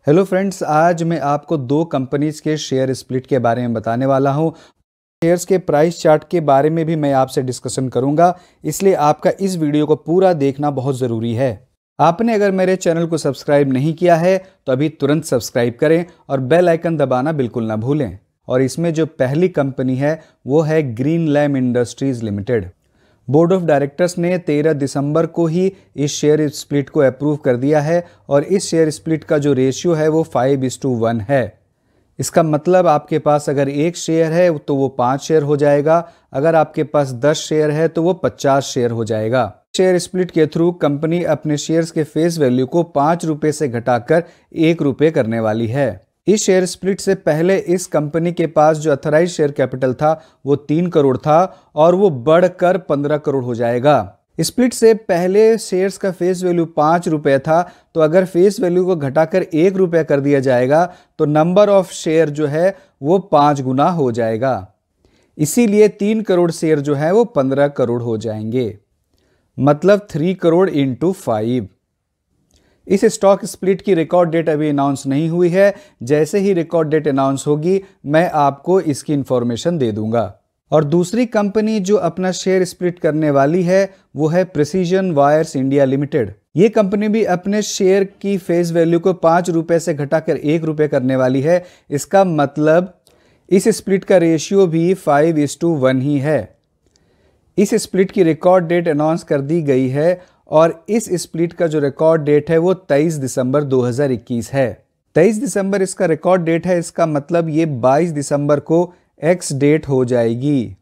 Hello friends, आज मैं आपको दो कंपनीज के शेयर स्प्लिट के बारे में बताने वाला हूं। शेयर्स के प्राइस चार्ट के बारे में भी मैं आपसे डिस्कशन करूंगा, इसलिए आपका इस वीडियो को पूरा देखना बहुत ज़रूरी है। आपने अगर मेरे चैनल को सब्सक्राइब नहीं किया है तो अभी तुरंत सब्सक्राइब करें और बेल आइकन दबाना बिल्कुल ना भूलें। और इसमें जो पहली कंपनी है वो है Greenlam industries limited. Board of directors ने 13 दिसंबर को ही इस शेयर स्प्लिट को अप्रूव कर दिया है और इस शेयर स्प्लिट का जो रेशियो है वो 5:1 है। इसका मतलब आपके पास अगर एक शेयर है तो वो 5 शेयर हो जाएगा, अगर आपके पास 10 शेयर है तो वो 50 शेयर हो जाएगा। शेयर स्प्लिट के थ्रू कंपनी अपने शेयर्स के फेस वैल्यू को 5 रुपये से घटाकर 1 रुपये करने वाली है। इस शेयर स्प्लिट से पहले इस कंपनी के पास जो अथराइज शेयर कैपिटल था वो 3 करोड़ था और वो बढ़कर 15 करोड़ हो जाएगा। स्प्लिट से पहले शेयर्स का फेस वैल्यू 5 रुपये था, तो अगर फेस वैल्यू को घटाकर 1 रुपये कर दिया जाएगा तो नंबर ऑफ शेयर जो है वो 5 गुना हो जाएगा। इसीलिए 3 करोड़ शेयर जो है वो 15 करोड़ हो जाएंगे, मतलब 3 करोड़ इंटू 5। इस स्टॉक स्प्लिट की रिकॉर्ड डेट अभी अनाउंस नहीं हुई है। जैसे ही रिकॉर्ड डेट अनाउंस होगी मैं आपको इसकी इंफॉर्मेशन दे दूंगा। और दूसरी कंपनी जो अपना शेयर स्प्लिट करने वाली है वो है प्रिसीजन वायर्स इंडिया लिमिटेड। ये कंपनी भी अपने शेयर की फेस वैल्यू को 5 रुपये से घटाकर 1 रुपये करने वाली है। इसका मतलब इस स्प्लिट का रेशियो भी 5:1 ही है। इस स्प्लिट की रिकॉर्ड डेट अनाउंस कर दी गई है और इस स्प्लिट का जो रिकॉर्ड डेट है वो 23 दिसंबर 2021 है। 23 दिसंबर इसका रिकॉर्ड डेट है, इसका मतलब ये 22 दिसंबर को एक्स डेट हो जाएगी।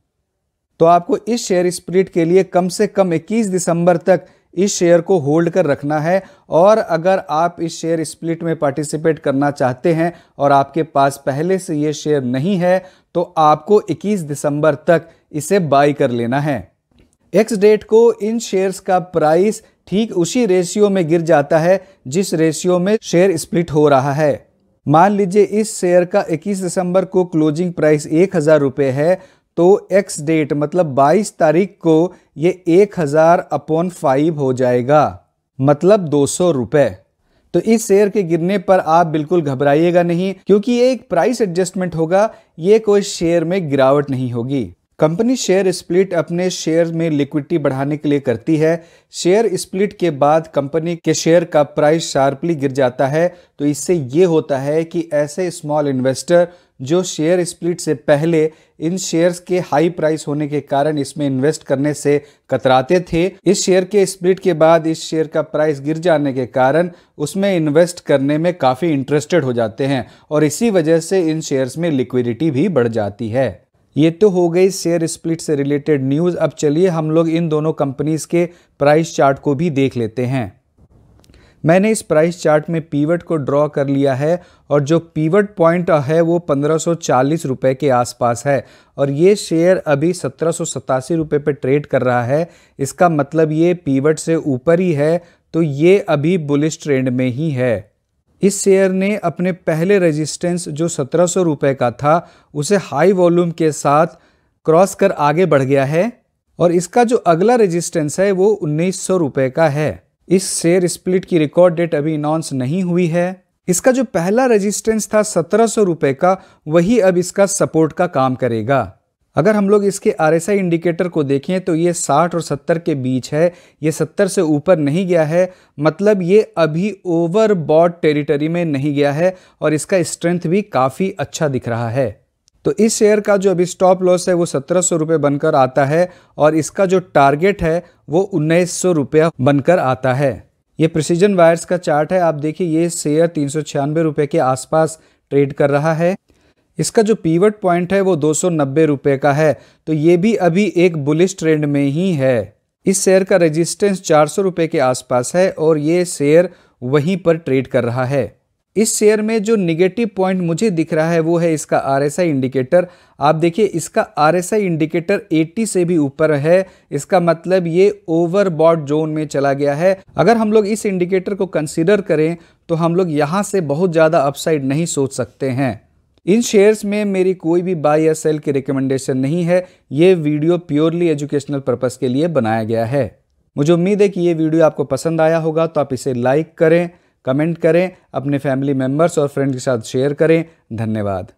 तो आपको इस शेयर स्प्लिट के लिए कम से कम 21 दिसंबर तक इस शेयर को होल्ड कर रखना है। और अगर आप इस शेयर स्प्लिट में पार्टिसिपेट करना चाहते हैं और आपके पास पहले से ये शेयर नहीं है तो आपको 21 दिसंबर तक इसे बाई कर लेना है। एक्स डेट को इन शेयर्स का प्राइस ठीक उसी रेशियो में गिर जाता है जिस रेशियो में शेयर स्प्लिट हो रहा है। मान लीजिए इस शेयर का 21 दिसंबर को क्लोजिंग प्राइस 1000 रुपये है, तो एक्स डेट मतलब 22 तारीख को ये 1000/5 हो जाएगा, मतलब 200 रुपये। तो इस शेयर के गिरने पर आप बिल्कुल घबराइएगा नहीं, क्योंकि ये एक प्राइस एडजस्टमेंट होगा, ये कोई शेयर में गिरावट नहीं होगी। कंपनी शेयर स्प्लिट अपने शेयर में लिक्विडिटी बढ़ाने के लिए करती है। शेयर स्प्लिट के बाद कंपनी के शेयर का प्राइस शार्पली गिर जाता है, तो इससे ये होता है कि ऐसे स्मॉल इन्वेस्टर जो शेयर स्प्लिट से पहले इन शेयर्स के हाई प्राइस होने के कारण इसमें इन्वेस्ट करने से कतराते थे, इस शेयर के स्प्लिट के बाद इस शेयर का प्राइस गिर जाने के कारण उसमें इन्वेस्ट करने में काफ़ी इंटरेस्टेड हो जाते हैं और इसी वजह से इन शेयर्स में लिक्विडिटी भी बढ़ जाती है। ये तो हो गई शेयर स्प्लिट से रिलेटेड न्यूज़। अब चलिए हम लोग इन दोनों कंपनीज के प्राइस चार्ट को भी देख लेते हैं। मैंने इस प्राइस चार्ट में पीवट को ड्रॉ कर लिया है और जो पीवट पॉइंट है वो 1540 रुपये के आसपास है और ये शेयर अभी 1787 रुपये पे ट्रेड कर रहा है। इसका मतलब ये पीवट से ऊपर ही है, तो ये अभी बुलिश ट्रेंड में ही है। इस शेयर ने अपने पहले रेजिस्टेंस जो 1700 रुपये का था उसे हाई वॉल्यूम के साथ क्रॉस कर आगे बढ़ गया है और इसका जो अगला रेजिस्टेंस है वो 1900 रुपये का है। इस शेयर स्प्लिट की रिकॉर्ड डेट अभी अनाउंस नहीं हुई है। इसका जो पहला रेजिस्टेंस था 1700 रुपये का, वही अब इसका सपोर्ट का काम करेगा। अगर हम लोग इसके RSI इंडिकेटर को देखें तो ये 60 और 70 के बीच है, ये 70 से ऊपर नहीं गया है, मतलब ये अभी ओवरबॉट टेरिटरी में नहीं गया है और इसका स्ट्रेंथ भी काफ़ी अच्छा दिख रहा है। तो इस शेयर का जो अभी स्टॉप लॉस है वो 1700 रुपये बनकर आता है और इसका जो टारगेट है वो 1900 रुपया बनकर आता है। ये प्रिसीजन वायर्स का चार्ट है, आप देखिए ये शेयर 396 रुपये के आसपास ट्रेड कर रहा है। इसका जो पीवट पॉइंट है वो 290 रुपये का है, तो ये भी अभी एक बुलिश ट्रेंड में ही है। इस शेयर का रेजिस्टेंस 400 रुपये के आसपास है और ये शेयर वहीं पर ट्रेड कर रहा है। इस शेयर में जो निगेटिव पॉइंट मुझे दिख रहा है वो है इसका RSI इंडिकेटर। आप देखिए इसका RSI इंडिकेटर 80 से भी ऊपर है, इसका मतलब ये ओवरबॉट जोन में चला गया है। अगर हम लोग इस इंडिकेटर को कंसीडर करें तो हम लोग यहाँ से बहुत ज़्यादा अपसाइड नहीं सोच सकते हैं। इन शेयर्स में मेरी कोई भी बाय या सेल की रिकमेंडेशन नहीं है, ये वीडियो प्योरली एजुकेशनल पर्पस के लिए बनाया गया है। मुझे उम्मीद है कि ये वीडियो आपको पसंद आया होगा, तो आप इसे लाइक करें, कमेंट करें, अपने फैमिली मेम्बर्स और फ्रेंड के साथ शेयर करें। धन्यवाद।